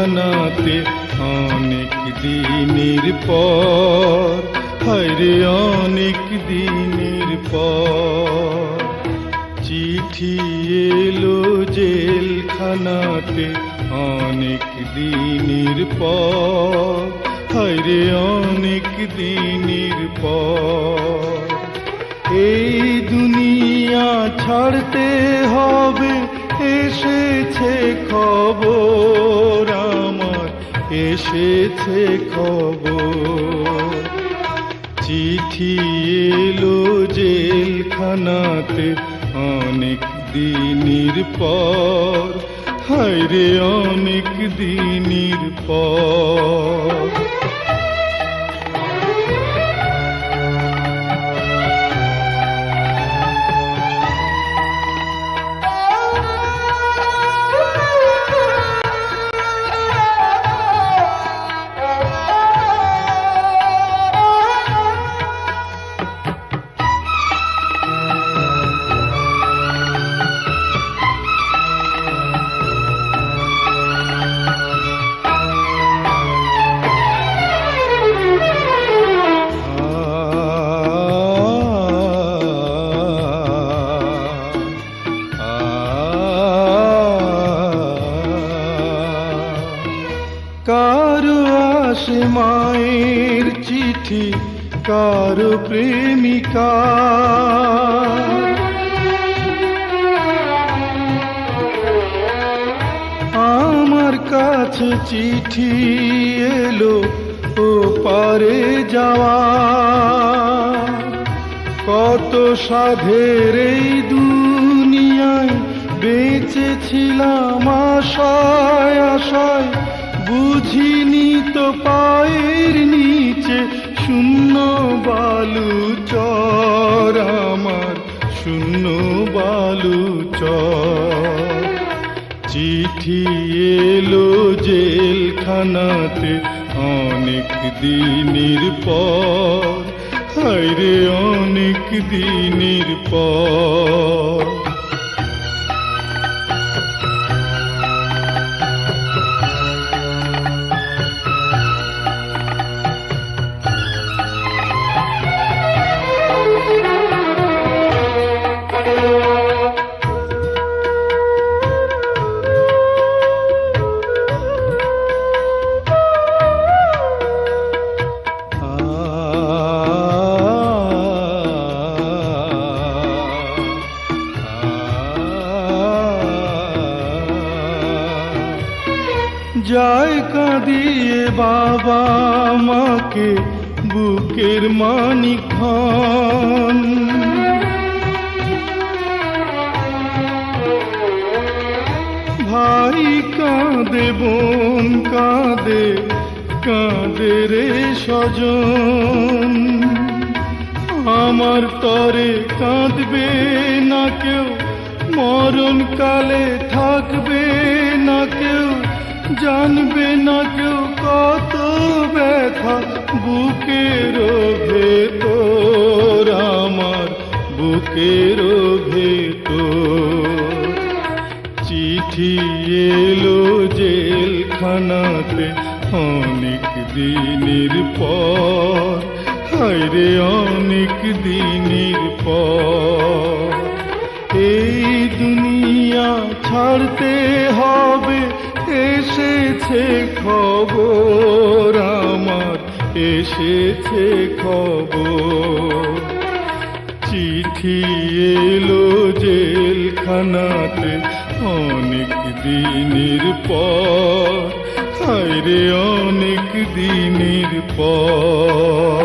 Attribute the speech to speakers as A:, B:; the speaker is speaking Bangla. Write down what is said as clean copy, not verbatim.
A: জেলখানাতে অনেক দিনের পর, হায়রে অনেক দিনের পর। চিঠি এলো জেলখানাতে অনেক দিনের পর, হায়রে অনেক দিনের পর। এই দুনিয়া ছাড়তে হবে, এসেছে খবর আমার, এসেছে খবর। চিঠি এলো জেলখানাতে অনেক দিনের পর, হায়রে অনেক দিনের পর। কারো আসে মায়ের চিঠি, কারো প্রেমিকা, আমার কাছে চিঠি এলো ও পারে যাওয়া। কত সাধের এই দুনিয়ায় বেঁচেছিলাম আশায় আশায়, বুঝিনি তো পায়ের নিচে শূন্য বালু চর আমার, শূন্য বালু চর। চিঠি এলো জেলখানাতে অনেক দিনের পর, হায়রে অনেক দিনের পর। যায় কাঁদিয়ে বাবা মাকে বুকের মানিক ধন, ভাই কাঁদে বোন কাঁদে, কাঁদে রে স্বজন। আমার তরে কাঁদবে না কেউ, মরণ কালে থাকবে না কেউ, জানবে না কেউ কত ব্যথা বুকের ভেতর আমার, বুকের ভেতর। চিঠি এলো জেলখানাতে অনেক দিনের পর, হায়রে অনেক দিনের পর। এই দুনিয়া ছাড়তে হবে, এসেছে খবর আমার, এসেছে খবর। চিঠি এলো জেলখানাতে অনেক দিনের পর, হায়রে অনেক দিনের পর।